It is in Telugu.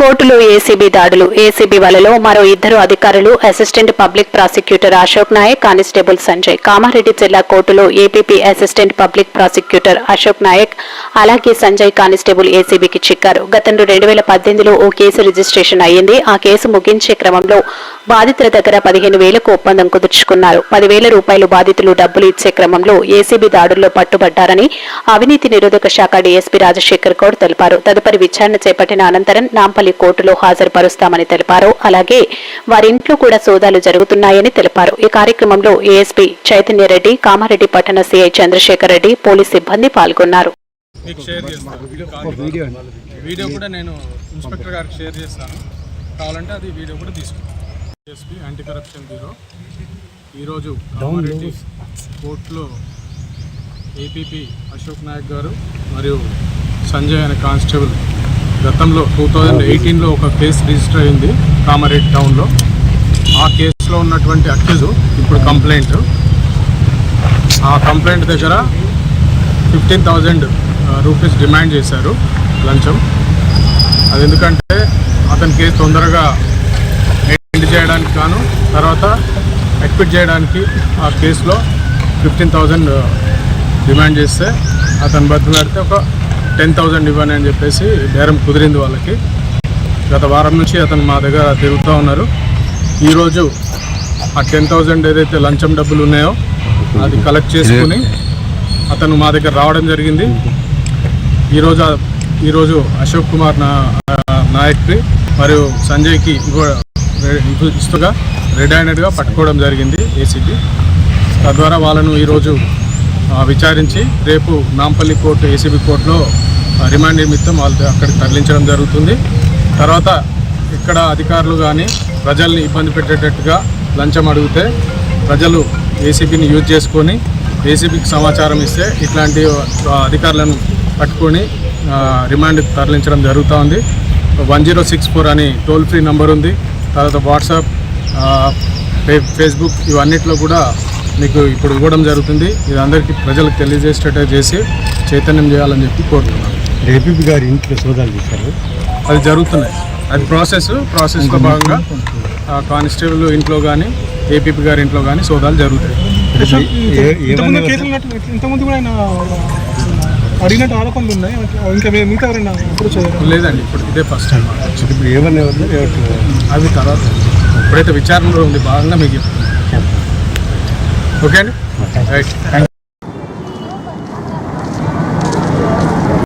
కోర్టులో ఏసీబీ దాడులు. ఏసీబీ వలలో మరో ఇద్దరు అధికారులు, assistant public prosecutor Ashok Nayak, constable Sanjay. Kamareddy జిల్లా కోర్టులో APP assistant public prosecutor Ashok Nayak అలాగే సంజయ్ కానిస్టేబుల్ ఏసీబీకి చిక్కారు. గతంలో 2018లో ఓ కేసు రిజిస్ట్రేషన్ అయ్యింది. ఆ కేసు ముగించే క్రమంలో బాధితుల దగ్గర 15,000కు ఒప్పందం కుదుర్చుకున్నారు. 10,000 రూపాయలు బాధితులు డబ్బులు ఇచ్చే క్రమంలో ఏసీబీ దాడుల్లో పట్టుబడ్డారని అవినీతి నిరోధక శాఖ డీఎస్పీ రాజశేఖర్ గౌడ్ తెలిపారు. తదుపరి విచారణ చేపట్టిన అనంతరం నాంపల్లి కోర్టులో హాజరుపరుస్తామని తెలిపారు. అలాగే వారింట్లో కూడా సోదాలు జరుగుతున్నాయని తెలిపారు. ఈ కార్యక్రమంలో ఏఎస్పీ చైతన్యరెడ్డి, కామారెడ్డి పట్టణ సీఐ చంద్రశేఖర్ రెడ్డి, పోలీస్ సిబ్బంది పాల్గొన్నారు. వీడియో కూడా నేను ఇన్స్పెక్టర్ గారికి షేర్ చేస్తాను, కావాలంటే అది వీడియో కూడా తీసుకుంటాను. ఎస్పీ యాంటీ కరప్షన్ బ్యూరో ఈరోజు కామారెడ్డి కోర్టులో ఏపీపీ అశోక్ నాయక్ గారు మరియు సంజయ్ అనే కానిస్టేబుల్ గతంలో 2018లో ఒక కేసు రిజిస్టర్ అయింది కామారెడ్డి టౌన్లో. ఆ కేసులో ఉన్నటువంటి అక్యూజ్ ఇప్పుడు కంప్లైంట్. ఆ కంప్లైంట్ దగ్గర 15,000 రూపీస్ డిమాండ్ చేశారు లంచం. అది ఎందుకంటే అతని కేసు తొందరగా ఎండ్ చేయడానికి గాను, తర్వాత అక్విట్ చేయడానికి ఆ కేసులో 15,000 డిమాండ్ చేస్తే అతను బతిలాడితే ఒక 10,000 ఇవ్వని అని చెప్పేసి బేరం కుదిరింది వాళ్ళకి. గత వారం నుంచి అతను మా దగ్గర తిరుగుతూ ఉన్నారు. ఈరోజు ఆ 10,000 ఏదైతే లంచం డబ్బులు ఉన్నాయో అది కలెక్ట్ చేసుకుని అతను మా దగ్గర రావడం జరిగింది. ఈరోజు అశోక్ కుమార్ నాయక్కి మరియు సంజయ్కి ఇస్తుగా రెడ్ హ్యాండెడ్గా పట్టుకోవడం జరిగింది ఏసీబీ. తద్వారా వాళ్ళను ఈరోజు విచారించి రేపు నాంపల్లి కోర్టు ఏసీబీ కోర్టులో రిమాండ్ నిమిత్తం వాళ్ళు అక్కడికి తరలించడం జరుగుతుంది. తర్వాత ఇక్కడ అధికారులు కానీ ప్రజల్ని ఇబ్బంది పెట్టేటట్టుగా లంచం అడిగితే ప్రజలు ఏసీబీని యూజ్ చేసుకొని ఏసీబీకి సమాచారం ఇస్తే ఇట్లాంటి అధికారులను పట్టుకొని రిమాండ్ తరలించడం జరుగుతూ ఉంది. 1064 అని టోల్ ఫ్రీ నెంబర్ ఉంది. తర్వాత వాట్సాప్, ఫేస్బుక్ ఇవన్నిట్లో కూడా మీకు ఇప్పుడు ఇవ్వడం జరుగుతుంది. ఇది అందరికీ ప్రజలకు తెలియజేసేటట్టు చేసి చైతన్యం చేయాలని చెప్పి కోరుతున్నాను. ఏపీపీ గారి ఇంట్లో సోదాలు చేశారు, అది జరుగుతున్నాయి. అది ప్రాసెస్లో భాగంగా కానిస్టేబుల్ ఇంట్లో కానీ ఏపీపీ గారి ఇంట్లో కానీ సోదాలు జరుగుతాయి. అడిగినట్టు ఆరోపణలు ఉన్నాయి, ఇంకా మిగతా ఎవరైనా లేదండి, ఇప్పుడు ఇదే ఫస్ట్ టైం. ఇప్పుడు ఏమన్నా అవి తర్వాత ఇప్పుడైతే విచారణలో ఉంది భాగంగా మీకు చెప్తున్నాను. ఓకే అండి, రైట్.